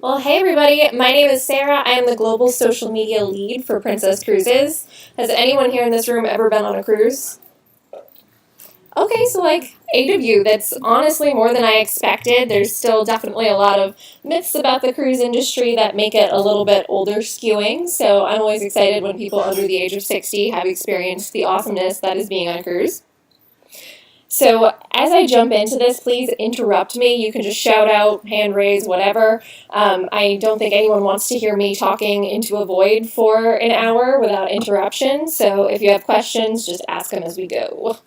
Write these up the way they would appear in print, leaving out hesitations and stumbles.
Well, hey everybody, my name is Sarah. I am the global social media lead for Princess Cruises. Has anyone here in this room ever been on a cruise? Okay, so like 8 of you, that's honestly more than I expected. There's still definitely a lot of myths about the cruise industry that make it a little bit older skewing, so I'm always excited when people under the age of 60 have experienced the awesomeness that is being on a cruise. So as I jump into this, please interrupt me. You can just shout out, hand raise, whatever. I don't think anyone wants to hear me talking into a void for an hour without interruption. So if you have questions, just ask them as we go.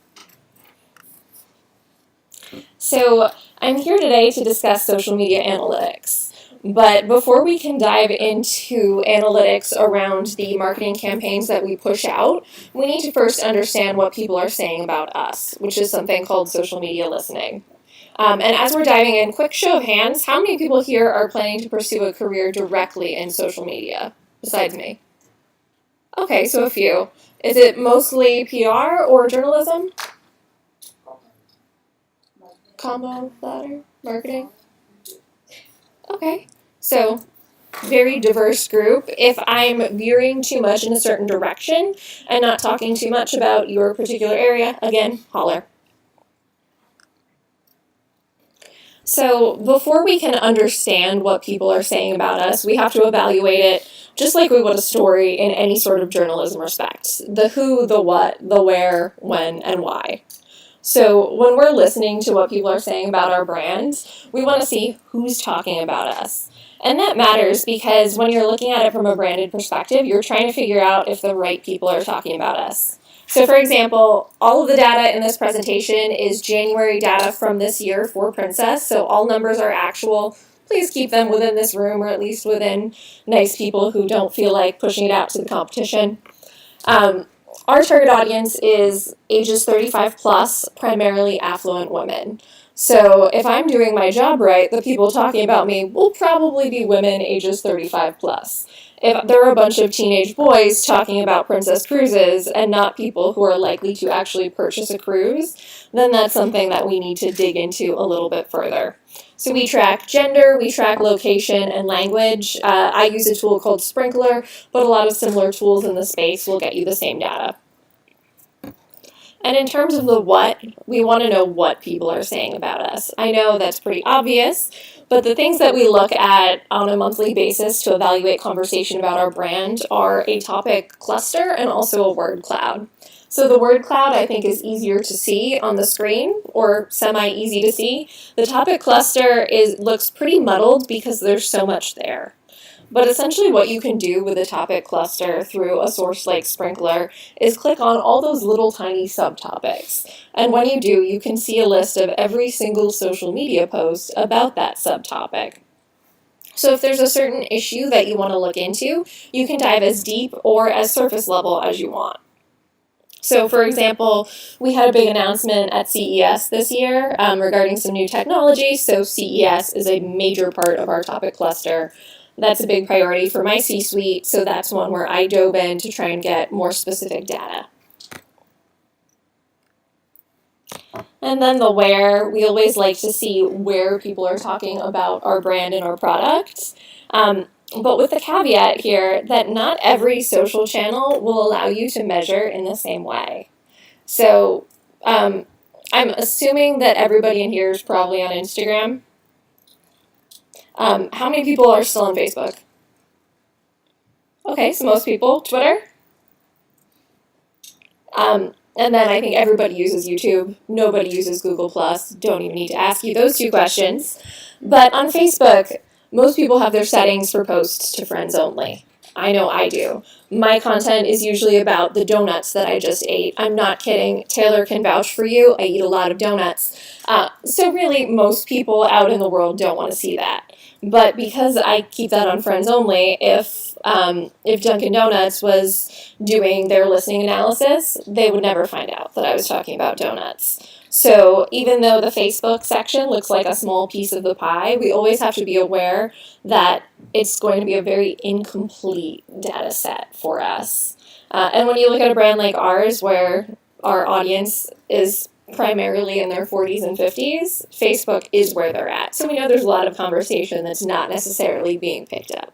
So I'm here today to discuss social media analytics. But before we can dive into analytics around the marketing campaigns that we push out, we need to first understand what people are saying about us, which is something called social media listening. And as we're diving in, quick show of hands, how many people here are planning to pursue a career directly in social media, besides me? Okay, so a few. Is it mostly PR or journalism? Combo, ladder, marketing? Okay, so very diverse group. If I'm veering too much in a certain direction and not talking too much about your particular area, again, holler. So before we can understand what people are saying about us, we have to evaluate it just like we would a story in any sort of journalism respect. The who, the what, the where, when, and why. So when we're listening to what people are saying about our brand, we want to see who's talking about us. And that matters because when you're looking at it from a branded perspective, you're trying to figure out if the right people are talking about us. So for example, all of the data in this presentation is January data from this year for Princess, so all numbers are actual. Please keep them within this room or at least within nice people who don't feel like pushing it out to the competition. Our target audience is ages 35 plus, primarily affluent women. So if I'm doing my job right, the people talking about me will probably be women ages 35 plus. If there are a bunch of teenage boys talking about Princess Cruises and not people who are likely to actually purchase a cruise, then that's something that we need to dig into a little bit further. So we track gender, we track location and language. I use a tool called Sprinkler, but a lot of similar tools in the space will get you the same data. And in terms of the what, we want to know what people are saying about us. I know that's pretty obvious, but the things that we look at on a monthly basis to evaluate conversation about our brand are a topic cluster and also a word cloud. So the word cloud I think is easier to see on the screen, or semi-easy to see. The topic cluster looks pretty muddled because there's so much there. But essentially what you can do with a topic cluster through a source like Sprinkler is click on all those little tiny subtopics. And when you do, you can see a list of every single social media post about that subtopic. So if there's a certain issue that you want to look into, you can dive as deep or as surface level as you want. So for example, we had a big announcement at CES this year regarding some new technology. So CES is a major part of our topic cluster. That's a big priority for my C-suite, so that's one where I dove in to try and get more specific data. And then the where, we always like to see where people are talking about our brand and our products. But with the caveat here that not every social channel will allow you to measure in the same way. So I'm assuming that everybody in here is probably on Instagram. How many people are still on Facebook? Okay, so most people. Twitter? And then I think everybody uses YouTube. Nobody uses Google+. Don't even need to ask you those two questions. But on Facebook, most people have their settings for posts to friends only. I know I do. My content is usually about the donuts that I just ate. I'm not kidding. Taylor can vouch for you. I eat a lot of donuts. So really, most people out in the world don't want to see that. But because I keep that on friends only, if Dunkin' Donuts was doing their listening analysis, they would never find out that I was talking about donuts. So even though the Facebook section looks like a small piece of the pie, we always have to be aware that it's going to be a very incomplete data set for us. And when you look at a brand like ours, where our audience is primarily in their 40s and 50s, Facebook is where they're at. So we know there's a lot of conversation that's not necessarily being picked up.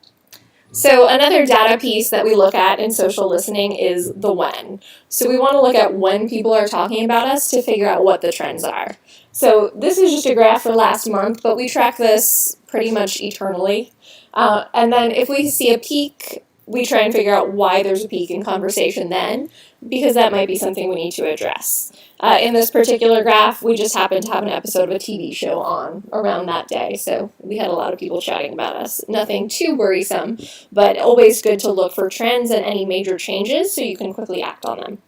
So another data piece that we look at in social listening is the when. So we want to look at when people are talking about us to figure out what the trends are. So this is just a graph for last month, but we track this pretty much eternally. And then if we see a peak, we try and figure out why there's a peak in conversation then, because that might be something we need to address. In this particular graph, we just happened to have an episode of a TV show on around that day, so we had a lot of people chatting about us. Nothing too worrisome, but always good to look for trends and any major changes so you can quickly act on them.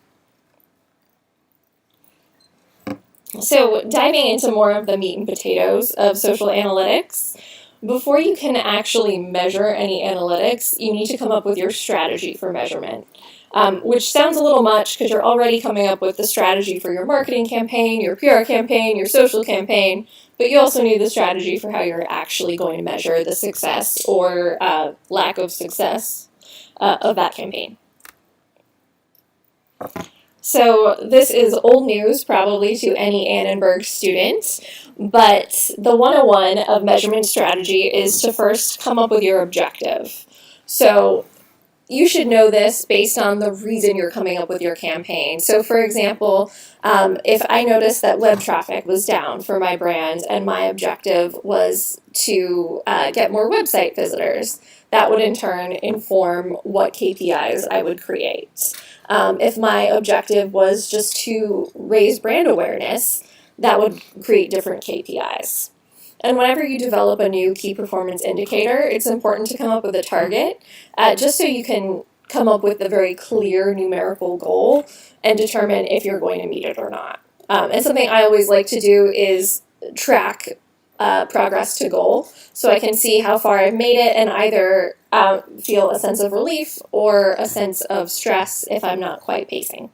So diving into more of the meat and potatoes of social analytics, before you can actually measure any analytics, you need to come up with your strategy for measurement, which sounds a little much because you're already coming up with the strategy for your marketing campaign, your PR campaign, your social campaign, but you also need the strategy for how you're actually going to measure the success or lack of success of that campaign. So this is old news probably to any Annenberg student, but the 101 of measurement strategy is to first come up with your objective. So you should know this based on the reason you're coming up with your campaign. So for example, if I noticed that web traffic was down for my brand and my objective was to get more website visitors, that would in turn inform what KPIs I would create. If my objective was just to raise brand awareness, that would create different KPIs. And whenever you develop a new key performance indicator, it's important to come up with a target, just so you can come up with a very clear numerical goal and determine if you're going to meet it or not. And something I always like to do is track progress to goal, so I can see how far I've made it and either feel a sense of relief or a sense of stress if I'm not quite pacing.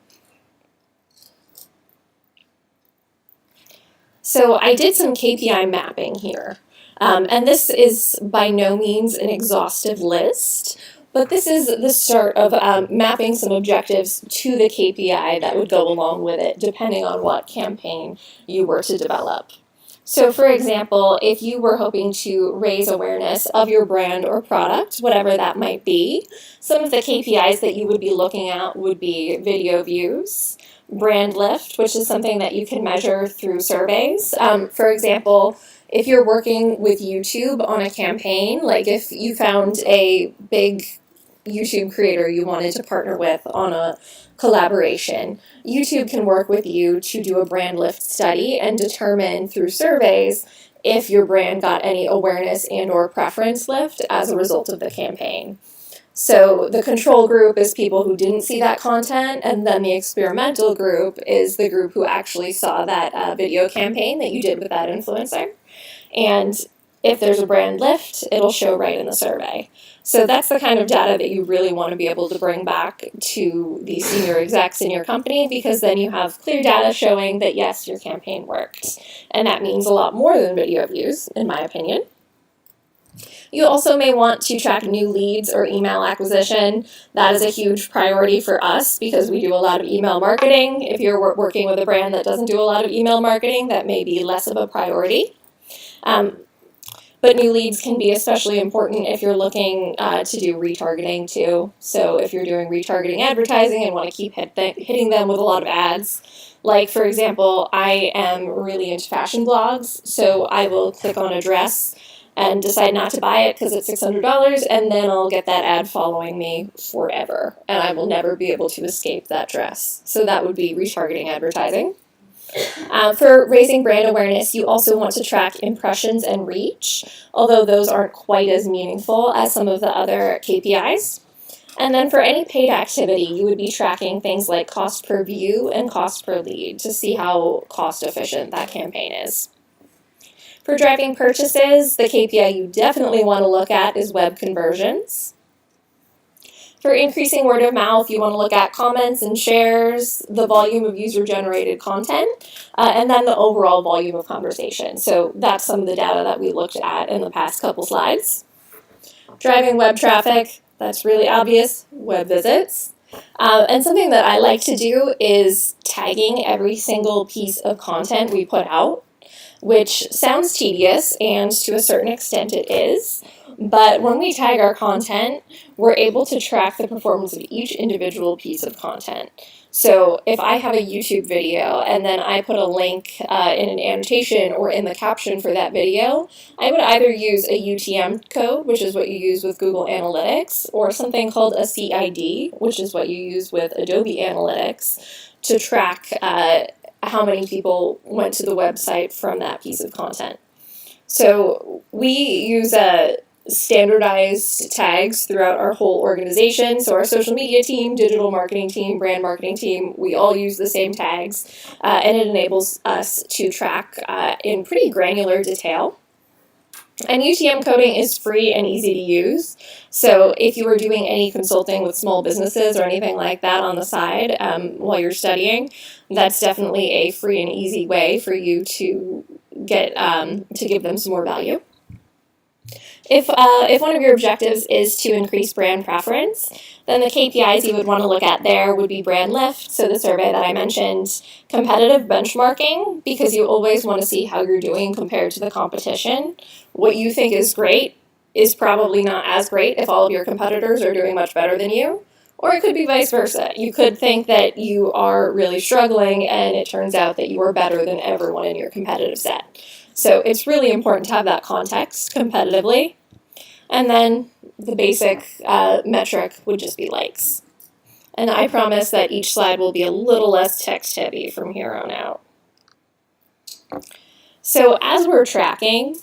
So I did some KPI mapping here, and this is by no means an exhaustive list, but this is the start of mapping some objectives to the KPI that would go along with it, depending on what campaign you were to develop. So for example, if you were hoping to raise awareness of your brand or product, whatever that might be, some of the KPIs that you would be looking at would be video views, brand lift, which is something that you can measure through surveys. For example, if you're working with YouTube on a campaign, like if you found a big YouTube creator you wanted to partner with on a collaboration, YouTube can work with you to do a brand lift study and determine through surveys if your brand got any awareness and or preference lift as a result of the campaign. So the control group is people who didn't see that content, and then the experimental group is the group who actually saw that video campaign that you did with that influencer. And if there's a brand lift, it'll show right in the survey. So that's the kind of data that you really want to be able to bring back to the senior execs in your company, because then you have clear data showing that yes, your campaign worked. And that means a lot more than video views, in my opinion. You also may want to track new leads or email acquisition. That is a huge priority for us because we do a lot of email marketing. If you're working with a brand that doesn't do a lot of email marketing, that may be less of a priority. But new leads can be especially important if you're looking to do retargeting too. So if you're doing retargeting advertising and want to keep hitting them with a lot of ads, like for example, I am really into fashion blogs, so I will click on a dress and decide not to buy it because it's $600, and then I'll get that ad following me forever, and I will never be able to escape that dress. So that would be retargeting advertising. For raising brand awareness, you also want to track impressions and reach, although those aren't quite as meaningful as some of the other KPIs. And then for any paid activity, you would be tracking things like cost per view and cost per lead to see how cost efficient that campaign is. For driving purchases, the KPI you definitely want to look at is web conversions. For increasing word of mouth, you want to look at comments and shares, the volume of user-generated content, and then the overall volume of conversation. So that's some of the data that we looked at in the past couple slides. Driving web traffic, that's really obvious, web visits. And something that I like to do is tagging every single piece of content we put out, which sounds tedious, and to a certain extent it is. But when we tag our content, we're able to track the performance of each individual piece of content. So if I have a YouTube video and then I put a link in an annotation or in the caption for that video, I would either use a UTM code, which is what you use with Google Analytics, or something called a CID, which is what you use with Adobe Analytics, to track how many people went to the website from that piece of content. So we use standardized tags throughout our whole organization. So our social media team, digital marketing team, brand marketing team, we all use the same tags, and it enables us to track in pretty granular detail. And UTM coding is free and easy to use. So if you were doing any consulting with small businesses or anything like that on the side while you're studying, that's definitely a free and easy way for you to get to give them some more value. If one of your objectives is to increase brand preference, then the KPIs you would want to look at there would be brand lift, so the survey that I mentioned, competitive benchmarking, because you always want to see how you're doing compared to the competition. What you think is great is probably not as great if all of your competitors are doing much better than you. Or it could be vice versa. You could think that you are really struggling and it turns out that you are better than everyone in your competitive set. So it's really important to have that context competitively. And then the basic metric would just be likes. And I promise that each slide will be a little less text heavy from here on out. So as we're tracking,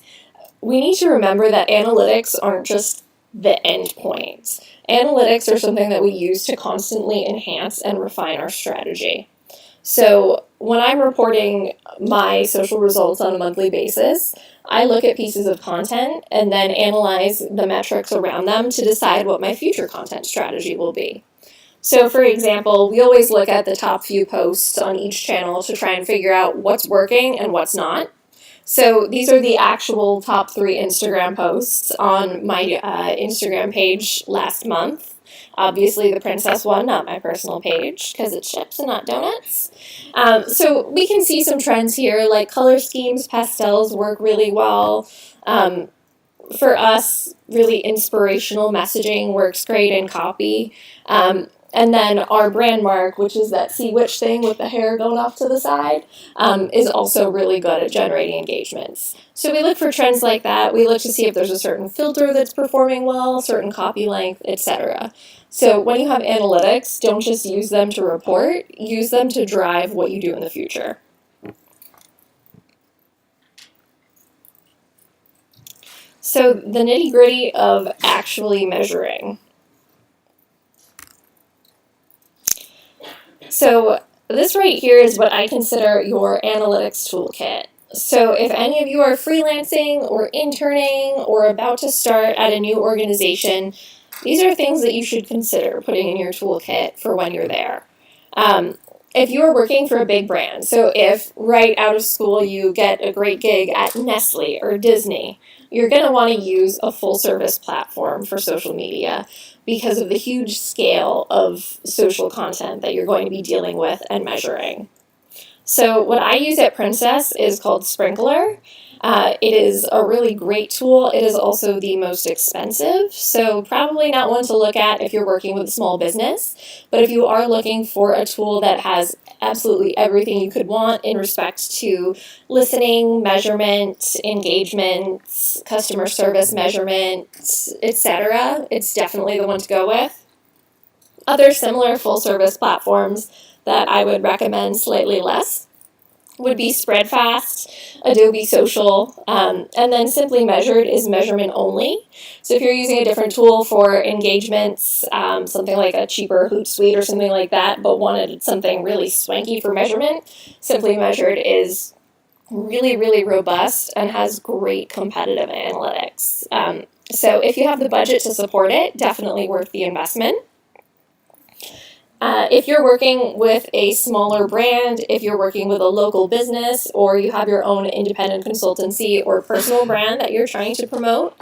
we need to remember that analytics aren't just the end point. Analytics are something that we use to constantly enhance and refine our strategy. So when I'm reporting my social results on a monthly basis, I look at pieces of content and then analyze the metrics around them to decide what my future content strategy will be. So for example, we always look at the top few posts on each channel to try and figure out what's working and what's not. So these are the actual top 3 Instagram posts on my Instagram page last month. Obviously the princess one, not my personal page, because it's chips and not donuts. So we can see some trends here, like color schemes, pastels work really well. For us, really inspirational messaging works great in copy. And then our brand mark, which is that see which thing with the hair going off to the side, is also really good at generating engagements. So we look for trends like that. We look to see if there's a certain filter that's performing well, certain copy length, etc. So when you have analytics, don't just use them to report, use them to drive what you do in the future. So the nitty-gritty of actually measuring. So this right here is what I consider your analytics toolkit. So if any of you are freelancing or interning or about to start at a new organization, these are things that you should consider putting in your toolkit for when you're there. If you are working for a big brand, so if right out of school you get a great gig at Nestle or Disney, you're going to want to use a full service platform for social media because of the huge scale of social content that you're going to be dealing with and measuring. So what I use at Princess is called Sprinkler. It is a really great tool. It is also the most expensive, so probably not one to look at if you're working with a small business. But if you are looking for a tool that has absolutely everything you could want in respect to listening, measurement, engagement, customer service measurement, etc., it's definitely the one to go with. Other similar full-service platforms that I would recommend slightly less would be Spreadfast, Adobe Social, and then Simply Measured is measurement only. So if you're using a different tool for engagements, something like a cheaper Hootsuite or something like that, but wanted something really swanky for measurement, Simply Measured is really, really robust and has great competitive analytics. So if you have the budget to support it, definitely worth the investment. If you're working with a smaller brand, if you're working with a local business, or you have your own independent consultancy or personal brand that you're trying to promote,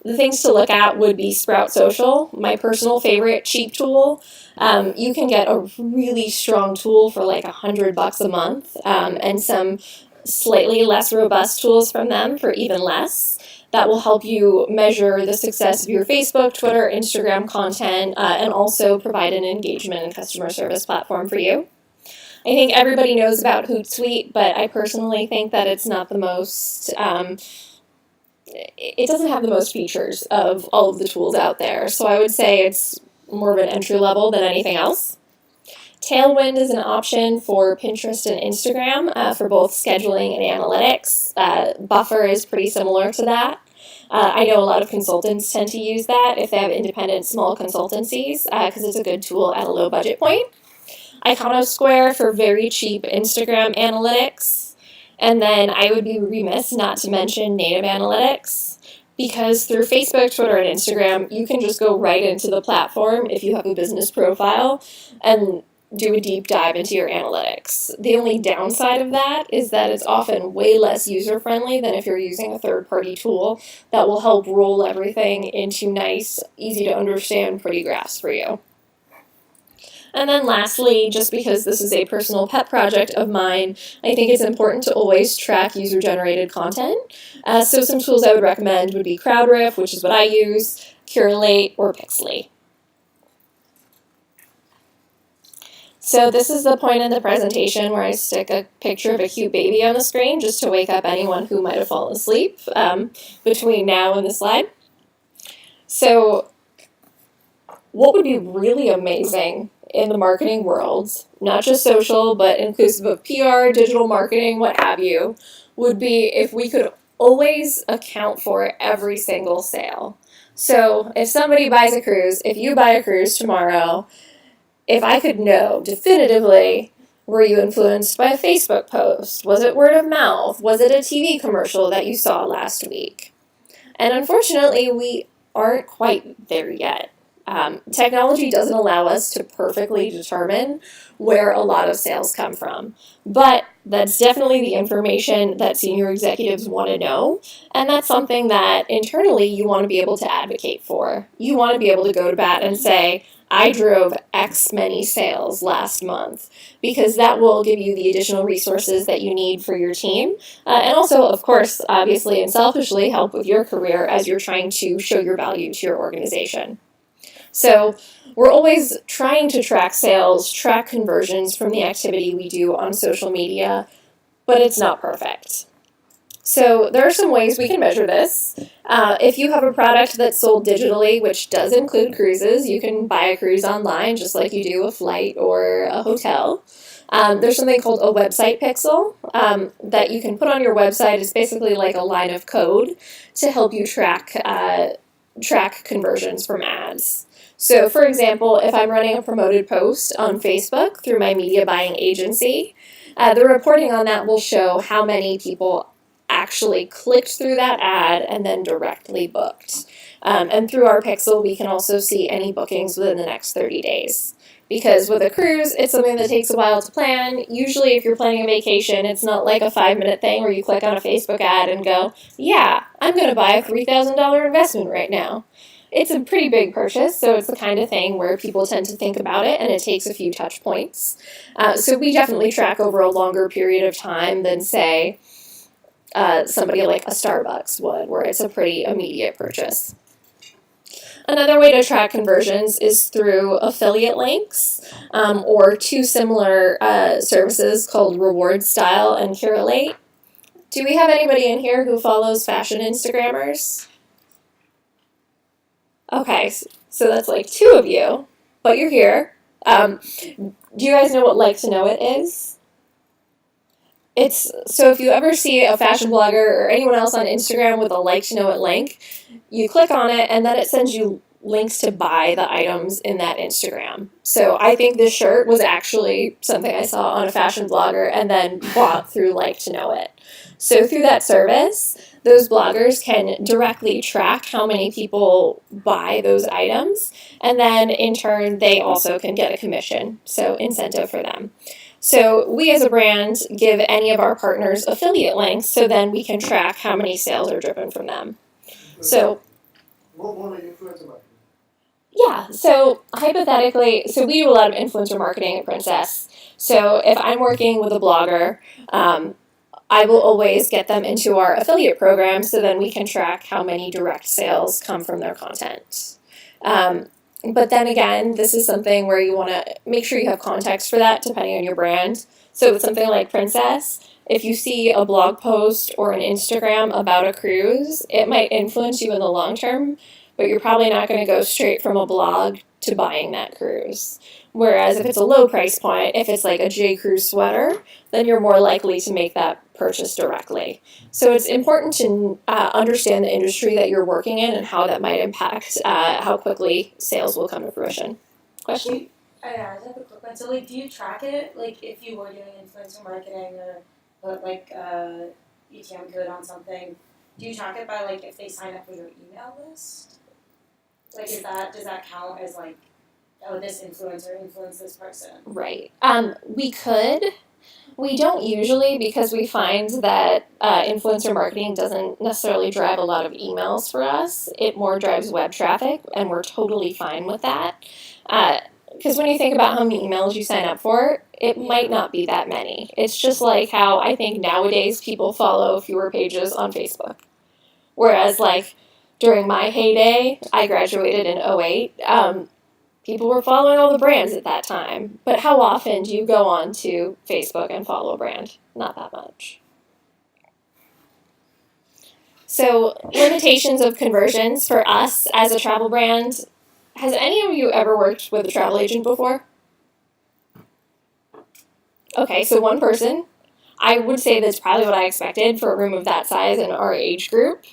The things to look at would be Sprout Social, my personal favorite cheap tool. You can get a really strong tool for like $100 a month, and some slightly less robust tools from them for even less. That will help you measure the success of your Facebook, Twitter, Instagram content, and also provide an engagement and customer service platform for you. I think everybody knows about Hootsuite, but I personally think that it's not the most, it doesn't have the most features of all of the tools out there. So I would say it's more of an entry level than anything else. Tailwind is an option for Pinterest and Instagram for both scheduling and analytics. Buffer is pretty similar to that. I know a lot of consultants tend to use that if they have independent small consultancies because it's a good tool at a low budget point. Iconosquare for very cheap Instagram analytics. And then I would be remiss not to mention native analytics, because through Facebook, Twitter, and Instagram, you can just go right into the platform if you have a business profile and do a deep dive into your analytics. The only downside of that is that it's often way less user-friendly than if you're using a third-party tool that will help roll everything into nice, easy-to-understand, pretty graphs for you. And then lastly, just because this is a personal pet project of mine, I think it's important to always track user-generated content. So some tools I would recommend would be Crowdriff, which is what I use, Curate, or Pixely. So this is the point in the presentation where I stick a picture of a cute baby on the screen just to wake up anyone who might have fallen asleep between now and the slide. So what would be really amazing in the marketing world, not just social, but inclusive of PR, digital marketing, what have you, would be if we could always account for every single sale. So if somebody buys a cruise, if you buy a cruise tomorrow, if I could know definitively, were you influenced by a Facebook post? Was it word of mouth? Was it a TV commercial that you saw last week? And unfortunately, we aren't quite there yet. Technology doesn't allow us to perfectly determine where a lot of sales come from, but that's definitely the information that senior executives want to know, and that's something that internally you want to be able to advocate for. You want to be able to go to bat and say, I drove X many sales last month, because that will give you the additional resources that you need for your team, and also, of course, obviously and selfishly help with your career as you're trying to show your value to your organization. So we're always trying to track sales, track conversions from the activity we do on social media, but it's not perfect. So there are some ways we can measure this. If you have a product that's sold digitally, which does include cruises, you can buy a cruise online just like you do a flight or a hotel. There's something called a website pixel that you can put on your website. It's basically like a line of code to help you track conversions from ads. So, for example, if I'm running a promoted post on Facebook through my media buying agency, the reporting on that will show how many people actually clicked through that ad and then directly booked. And through our pixel, we can also see any bookings within the next 30 days. Because with a cruise, it's something that takes a while to plan. Usually, if you're planning a vacation, it's not like a 5-minute thing where you click on a Facebook ad and go, yeah, I'm going to buy a $3,000 investment right now. It's a pretty big purchase, so it's the kind of thing where people tend to think about it, and it takes a few touch points. So we definitely track over a longer period of time than, say, somebody like a Starbucks would, where it's a pretty immediate purchase. Another way to track conversions is through affiliate links, or two similar services called Reward Style and Curate. Do we have anybody in here who follows fashion Instagrammers? Okay, so that's like 2 of you, but you're here. Do you guys know what Like to Know It is? So if you ever see a fashion blogger or anyone else on Instagram with a Like to Know It link, you click on it and then it sends you links to buy the items in that Instagram. So I think this shirt was actually something I saw on a fashion blogger and then bought through Like to Know It. So through that service, those bloggers can directly track how many people buy those items, and then in turn they also can get a commission, so incentive for them. So we as a brand give any of our partners affiliate links, so then we can track how many sales are driven from them. So More like influencer marketing. Yeah, so hypothetically, so we do a lot of influencer marketing at Princess. So if I'm working with a blogger, I will always get them into our affiliate program so then we can track how many direct sales come from their content. But then again, this is something where you want to make sure you have context for that depending on your brand. So with something like Princess, if you see a blog post or an Instagram about a cruise, it might influence you in the long term, but you're probably not going to go straight from a blog to buying that cruise. Whereas if it's a low price point, if it's like a J. Crew sweater, then you're more likely to make that purchase directly. So it's important to understand the industry that you're working in and how that might impact how quickly sales will come to fruition. Question? I just have a quick one. So, like, do you track it? Like, if you were doing influencer marketing or put like UTM code on something, do you track it by like if they sign up for your email list? Like, does that count as like, oh, this influencer influenced this person? Right. We could. We don't usually because we find that influencer marketing doesn't necessarily drive a lot of emails for us. It more drives web traffic, and we're totally fine with that. Because when you think about how many emails you sign up for, it might not be that many. It's just like how I think nowadays people follow fewer pages on Facebook. Whereas, like, during my heyday, I graduated in '08. People were following all the brands at that time. But how often do you go on to Facebook and follow a brand? Not that much. So, limitations of conversions for us as a travel brand. Has any of you ever worked with a travel agent before? Okay, so one person. I would say that's probably what I expected for a room of that size in our age group.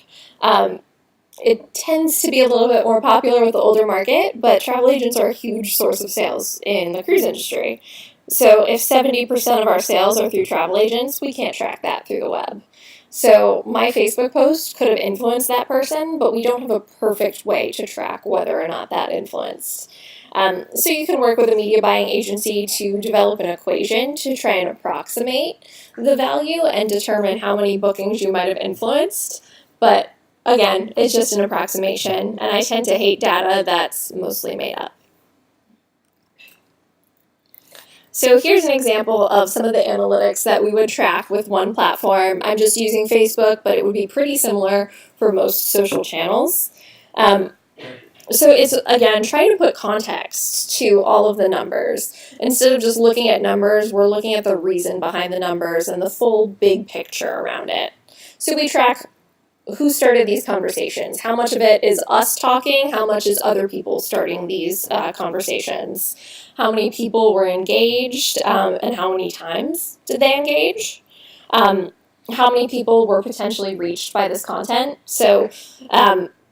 It tends to be a little bit more popular with the older market, but travel agents are a huge source of sales in the cruise industry. So if 70% of our sales are through travel agents, we can't track that through the web. So my Facebook post could have influenced that person, but we don't have a perfect way to track whether or not that influenced. So you can work with a media buying agency to develop an equation to try and approximate the value and determine how many bookings you might have influenced. But again, it's just an approximation, and I tend to hate data that's mostly made up. So here's an example of some of the analytics that we would track with one platform. I'm just using Facebook, but it would be pretty similar for most social channels. So it's, again, trying to put context to all of the numbers. Instead of just looking at numbers, we're looking at the reason behind the numbers and the full big picture around it. So we track who started these conversations, how much of it is us talking, how much is other people starting these conversations, how many people were engaged, and how many times did they engage, how many people were potentially reached by this content. So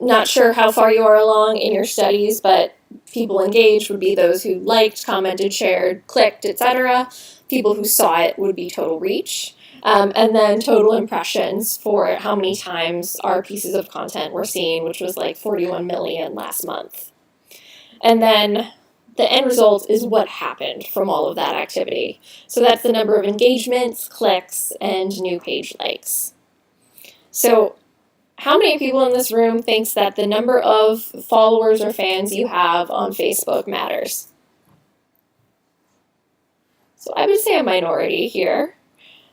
not sure how far you are along in your studies, but people engaged would be those who liked, commented, shared, clicked, etc. People who saw it would be total reach. And then total impressions for how many times our pieces of content were seen, which was like 41 million last month. And then the end result is what happened from all of that activity. So that's the number of engagements, clicks, and new page likes. So how many people in this room thinks that the number of followers or fans you have on Facebook matters? So I would say a minority here.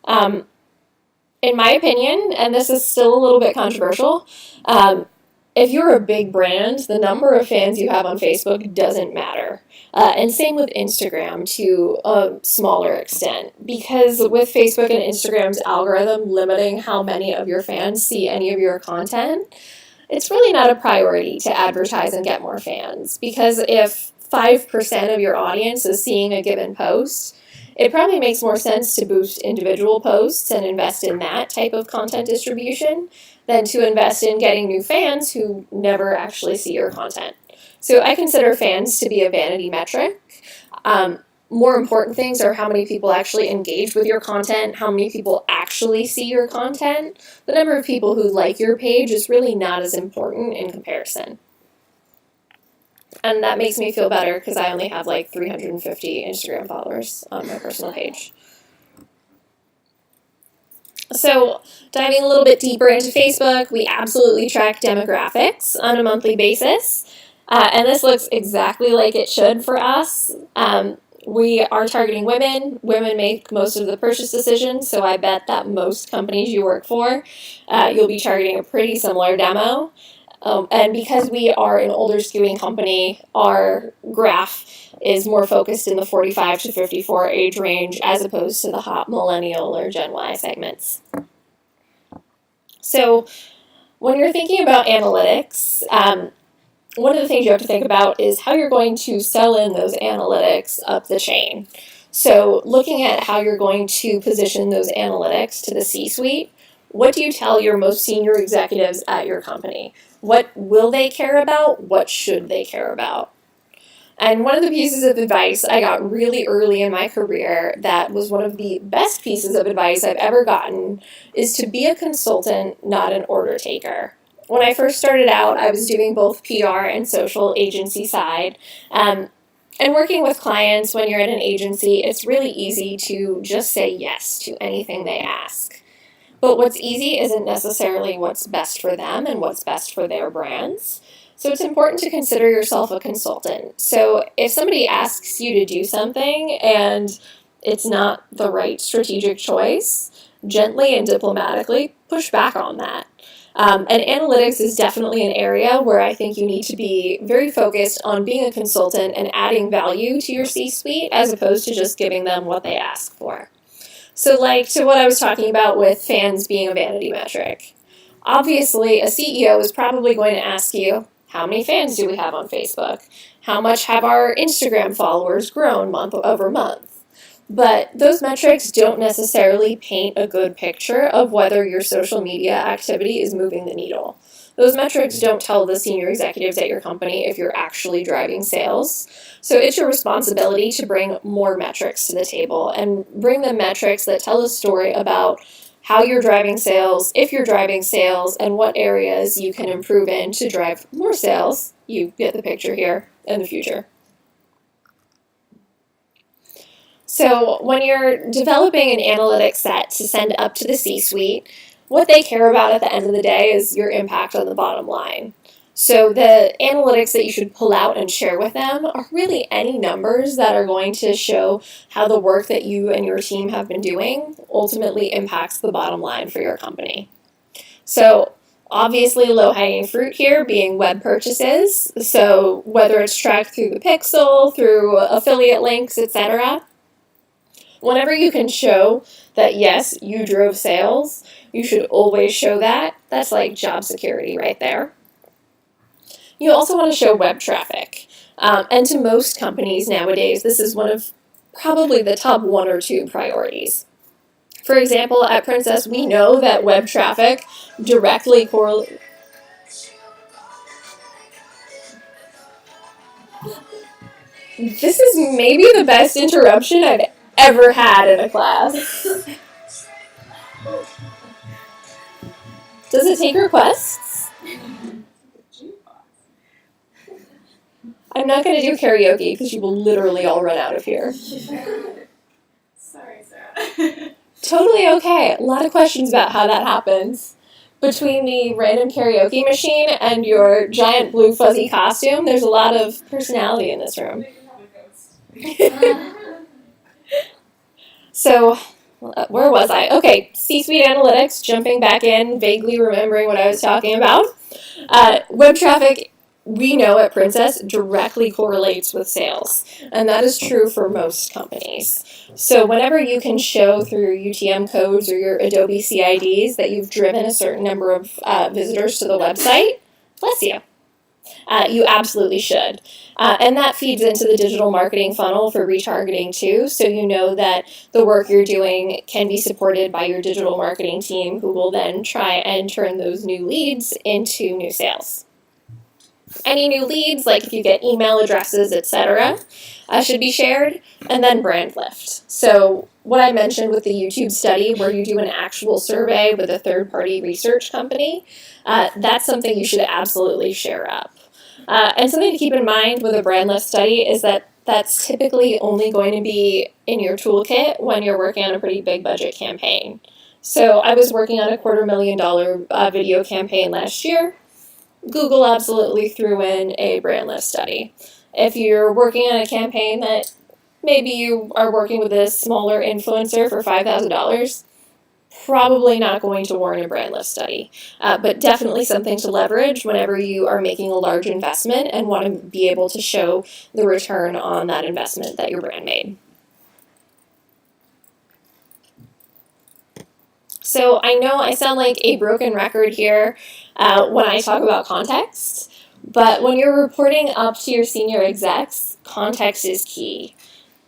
In my opinion, and this is still a little bit controversial, if you're a big brand, the number of fans you have on Facebook doesn't matter. And same with Instagram to a smaller extent. Because with Facebook and Instagram's algorithm limiting how many of your fans see any of your content, it's really not a priority to advertise and get more fans. Because if 5% of your audience is seeing a given post, it probably makes more sense to boost individual posts and invest in that type of content distribution than to invest in getting new fans who never actually see your content. So I consider fans to be a vanity metric. More important things are how many people actually engage with your content, how many people actually see your content. The number of people who like your page is really not as important in comparison. And that makes me feel better because I only have like 350 Instagram followers on my personal page. So, diving a little bit deeper into Facebook, we absolutely track demographics on a monthly basis. And this looks exactly like it should for us. We are targeting women. Women make most of the purchase decisions, so I bet that most companies you work for, you'll be targeting a pretty similar demo. And because we are an older skewing company, our graph is more focused in the 45 to 54 age range as opposed to the hot millennial or Gen Y segments. So when you're thinking about analytics, one of the things you have to think about is how you're going to sell in those analytics up the chain. So looking at how you're going to position those analytics to the C-suite, what do you tell your most senior executives at your company? What will they care about? What should they care about? And one of the pieces of advice I got really early in my career that was one of the best pieces of advice I've ever gotten is to be a consultant, not an order taker. When I first started out, I was doing both PR and social agency side. And working with clients when you're at an agency, it's really easy to just say yes to anything they ask. But what's easy isn't necessarily what's best for them and what's best for their brands. So it's important to consider yourself a consultant. So if somebody asks you to do something and it's not the right strategic choice, gently and diplomatically push back on that. And analytics is definitely an area where I think you need to be very focused on being a consultant and adding value to your C-suite as opposed to just giving them what they ask for. So like to what I was talking about with fans being a vanity metric. Obviously, a CEO is probably going to ask you, how many fans do we have on Facebook? How much have our Instagram followers grown month over month? But those metrics don't necessarily paint a good picture of whether your social media activity is moving the needle. Those metrics don't tell the senior executives at your company if you're actually driving sales. So it's your responsibility to bring more metrics to the table and bring the metrics that tell a story about how you're driving sales, if you're driving sales, and what areas you can improve in to drive more sales. You get the picture here in the future. So when you're developing an analytics set to send up to the C-suite, what they care about at the end of the day is your impact on the bottom line. So the analytics that you should pull out and share with them are really any numbers that are going to show how the work that you and your team have been doing ultimately impacts the bottom line for your company. So obviously low-hanging fruit here being web purchases. So whether it's tracked through the pixel, through affiliate links, etc., whenever you can show that, yes, you drove sales, you should always show that. That's like job security right there. You also want to show web traffic. And to most companies nowadays, this is one of probably the top 1 or 2 priorities. For example, at Princess, we know that web traffic directly correlates. This is maybe the best interruption I've ever had in a class. Does it take requests? I'm not going to do karaoke because you will literally all run out of here. Sorry, Sarah. Totally okay. A lot of questions about how that happens. Between the random karaoke machine and your giant blue fuzzy costume, there's a lot of personality in this room. So, where was I? Okay, C-suite analytics, jumping back in, vaguely remembering what I was talking about. Web traffic, we know at Princess, directly correlates with sales, and that is true for most companies. So whenever you can show through your UTM codes or your Adobe CIDs that you've driven a certain number of visitors to the website, bless you. You absolutely should. And that feeds into the digital marketing funnel for retargeting too, so you know that the work you're doing can be supported by your digital marketing team who will then try and turn those new leads into new sales. Any new leads, like if you get email addresses, etc., should be shared, and then brand lift. So what I mentioned with the YouTube study where you do an actual survey with a third-party research company, that's something you should absolutely share up. And something to keep in mind with a brand lift study is that that's typically only going to be in your toolkit when you're working on a pretty big budget campaign. So I was working on a $250,000 video campaign last year. Google absolutely threw in a brand lift study. If you're working on a campaign that maybe you are working with a smaller influencer for $5,000, probably not going to warrant a brand lift study, but definitely something to leverage whenever you are making a large investment and want to be able to show the return on that investment that your brand made. So I know I sound like a broken record here when I talk about context, but when you're reporting up to your senior execs, context is key.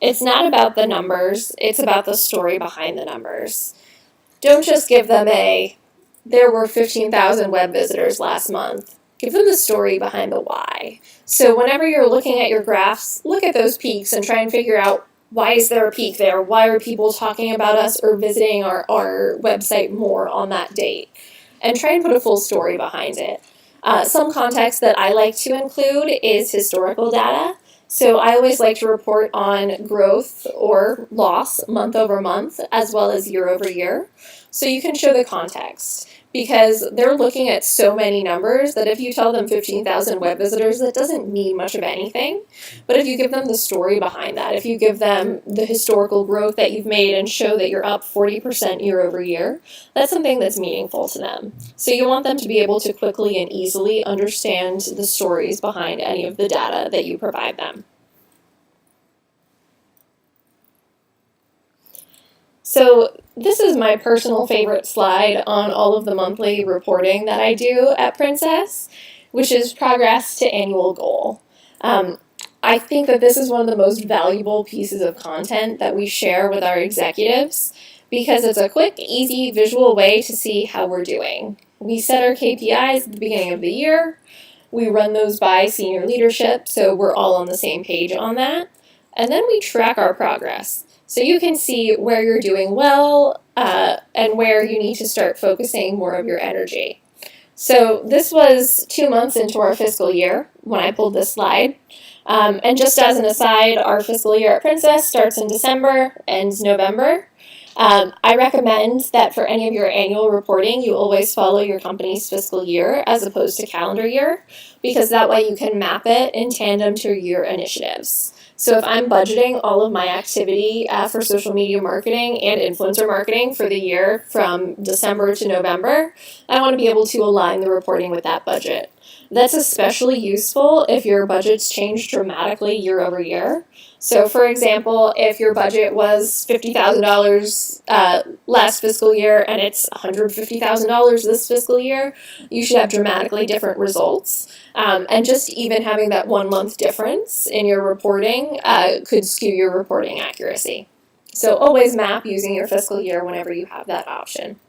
It's not about the numbers, it's about the story behind the numbers. Don't just give them there were 15,000 web visitors last month. Give them the story behind the why. So whenever you're looking at your graphs, look at those peaks and try and figure out, why is there a peak there? Why are people talking about us or visiting our website more on that date? And try and put a full story behind it. Some context that I like to include is historical data. So I always like to report on growth or loss month over month as well as year over year. So you can show the context, because they're looking at so many numbers that if you tell them 15,000 web visitors, that doesn't mean much of anything. But if you give them the story behind that, if you give them the historical growth that you've made and show that you're up 40% year over year, that's something that's meaningful to them. So you want them to be able to quickly and easily understand the stories behind any of the data that you provide them. So this is my personal favorite slide on all of the monthly reporting that I do at Princess, which is progress to annual goal. I think that this is one of the most valuable pieces of content that we share with our executives, because it's a quick, easy, visual way to see how we're doing. We set our KPIs at the beginning of the year. We run those by senior leadership, so we're all on the same page on that. And then we track our progress. So you can see where you're doing well and where you need to start focusing more of your energy. So this was 2 months into our fiscal year when I pulled this slide. And just as an aside, our fiscal year at Princess starts in December, ends November. I recommend that for any of your annual reporting, you always follow your company's fiscal year as opposed to calendar year, because that way you can map it in tandem to your initiatives. So if I'm budgeting all of my activity for social media marketing and influencer marketing for the year from December to November, I want to be able to align the reporting with that budget. That's especially useful if your budgets change dramatically year over year. So for example, if your budget was $50,000 last fiscal year and it's $150,000 this fiscal year, you should have dramatically different results. And just even having that 1 month difference in your reporting could skew your reporting accuracy. So always map using your fiscal year whenever you have that option.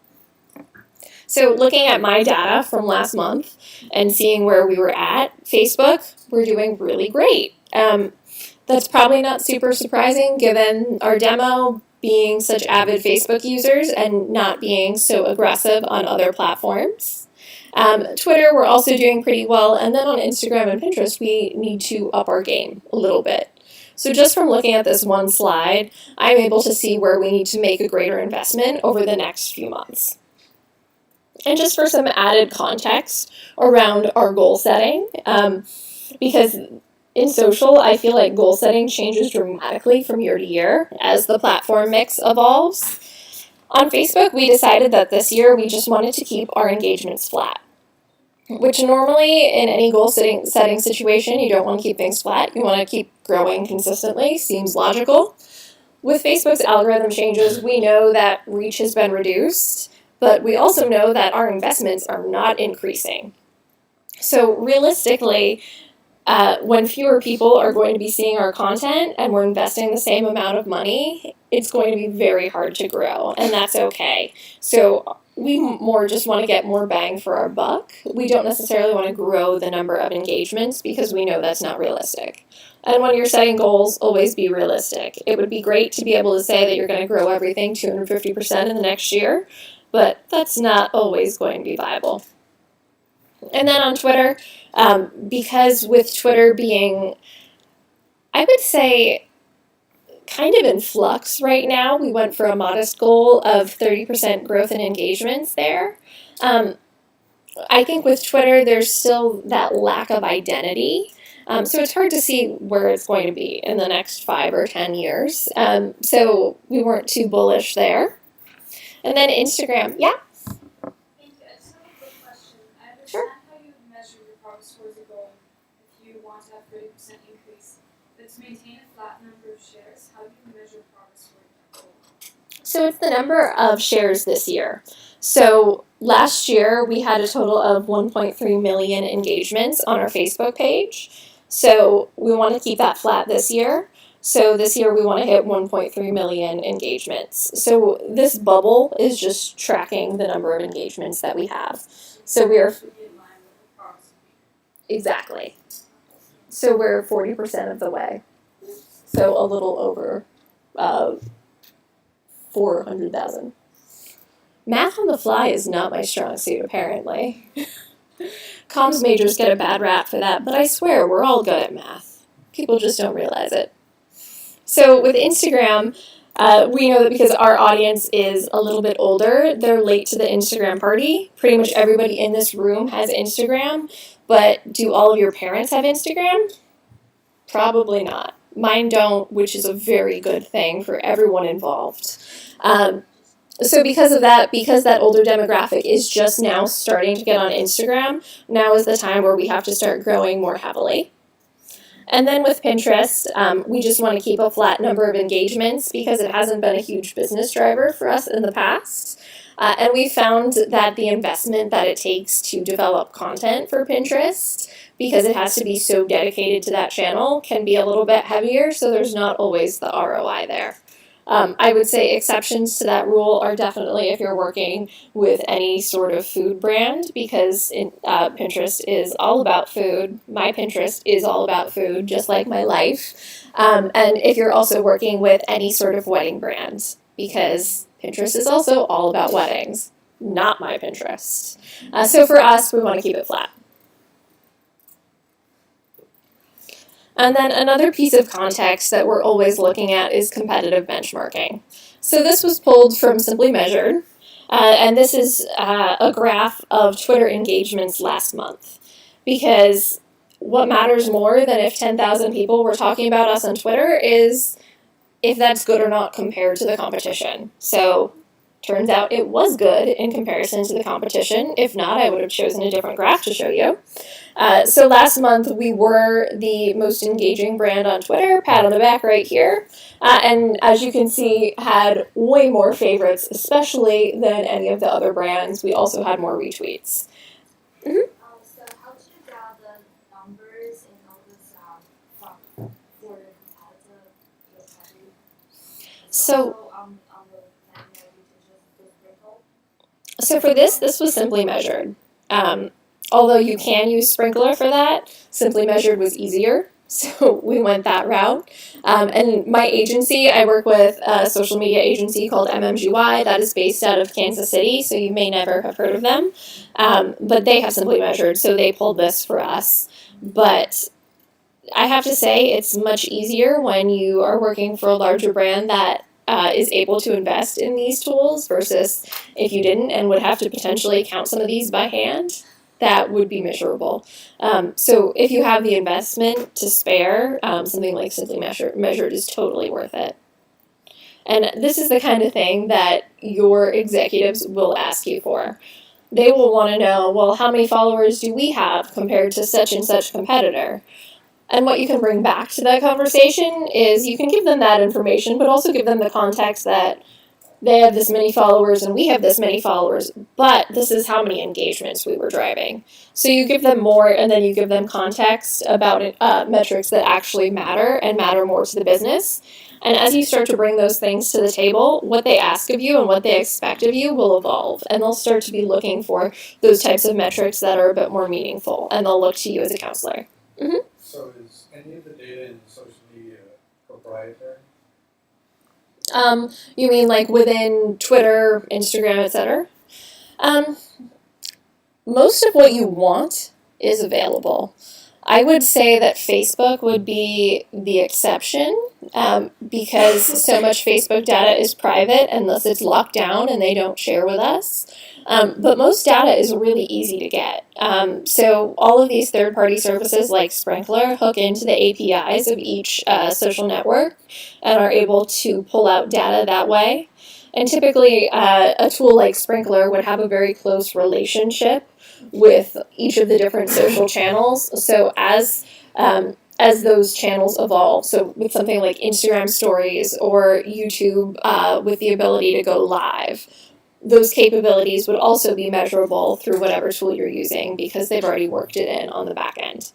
So looking at my data from last month and seeing where we were at, Facebook, we're doing really great. That's probably not super surprising given our demo being such avid Facebook users and not being so aggressive on other platforms. Twitter, we're also doing pretty well, and then on Instagram and Pinterest, we need to up our game a little bit. So just from looking at this one slide, I'm able to see where we need to make a greater investment over the next few months. And just for some added context around our goal setting, because in social, I feel like goal setting changes dramatically from year to year as the platform mix evolves. On Facebook, we decided that this year we just wanted to keep our engagements flat, which normally in any goal setting situation, you don't want to keep things flat. You want to keep growing consistently. Seems logical. With Facebook's algorithm changes, we know that reach has been reduced, but we also know that our investments are not increasing. So realistically, when fewer people are going to be seeing our content and we're investing the same amount of money, it's going to be very hard to grow, and that's okay. So we more just want to get more bang for our buck. We don't necessarily want to grow the number of engagements because we know that's not realistic. And when you're setting goals, always be realistic. It would be great to be able to say that you're going to grow everything 250% in the next year, but that's not always going to be viable. And then on Twitter, because with Twitter being, I would say, kind of in flux right now. We went for a modest goal of 30% growth in engagements there. I think with Twitter, there's still that lack of identity. So it's hard to see where it's going to be in the next 5 or 10 years. So we weren't too bullish there. And then Instagram, yeah? Thank you. I just have a quick question. I understand Sure. how you measure your progress towards a goal if you want to have 30% increase. But to maintain a flat number of shares, how do you measure progress towards that goal? So it's the number of shares this year. So last year we had a total of 1.3 million engagements on our Facebook page. So we want to keep that flat this year. So this year we want to hit 1.3 million engagements. So this bubble is just tracking the number of engagements that we have. So we're Should be in line with the progress of exactly. So we're 40% of the way. So a little over 400,000. Math on the fly is not my strong suit, apparently. Comms majors get a bad rap for that, but I swear we're all good at math. People just don't realize it. So with Instagram, we know that because our audience is a little bit older, they're late to the Instagram party. Pretty much everybody in this room has Instagram, but do all of your parents have Instagram? Probably not. Mine don't, which is a very good thing for everyone involved. So because of that, because that older demographic is just now starting to get on Instagram, now is the time where we have to start growing more heavily. And then with Pinterest, we just want to keep a flat number of engagements because it hasn't been a huge business driver for us in the past. And we found that the investment that it takes to develop content for Pinterest, because it has to be so dedicated to that channel, can be a little bit heavier, so there's not always the ROI there. I would say exceptions to that rule are definitely if you're working with any sort of food brand, because Pinterest is all about food. My Pinterest is all about food, just like my life. And if you're also working with any sort of wedding brand, because Pinterest is also all about weddings, not my Pinterest. So for us, we want to keep it flat. And then another piece of context that we're always looking at is competitive benchmarking. So this was pulled from Simply Measured, and this is a graph of Twitter engagements last month. Because what matters more than if 10,000 people were talking about us on Twitter is if that's good or not compared to the competition. So turns out it was good in comparison to the competition. If not, I would have chosen a different graph to show you. So last month we were the most engaging brand on Twitter, pat on the back right here, and as you can see had way more favorites, especially than any of the other brands. We also had more retweets. So how did you draw the numbers in all this from for the competitive party? So On the planning that you did just sprinkle? So for this was Simply Measured. Although you can use Sprinkler for that, Simply Measured was easier, so we went that route. And my agency, I work with a social media agency called MMGY that is based out of Kansas City, so you may never have heard of them. But they have Simply Measured, so they pulled this for us. But I have to say it's much easier when you are working for a larger brand that is able to invest in these tools versus if you didn't and would have to potentially count some of these by hand. That would be miserable. So if you have the investment to spare, something like Simply Measured is totally worth it. And this is the kind of thing that your executives will ask you for. They will want to know, well, how many followers do we have compared to such and such competitor? And what you can bring back to that conversation is you can give them that information, but also give them the context that they have this many followers and we have this many followers, but this is how many engagements we were driving. So you give them more and then you give them context about metrics that actually matter and matter more to the business. And as you start to bring those things to the table, what they ask of you and what they expect of you will evolve. And they'll start to be looking for those types of metrics that are a bit more meaningful. And they'll look to you as a counselor. Mm-hmm. So is any of the data in social media proprietary? You mean like within Twitter, Instagram, etc.? Most of what you want is available. I would say that Facebook would be the exception because so much Facebook data is private unless it's locked down and they don't share with us. But most data is really easy to get. So all of these third-party services like Sprinkler hook into the APIs of each social network and are able to pull out data that way. And typically, a tool like Sprinkler would have a very close relationship with each of the different social channels. So as those channels evolve, so with something like Instagram Stories or YouTube with the ability to go live, those capabilities would also be measurable through whatever tool you're using because they've already worked it in on the back end.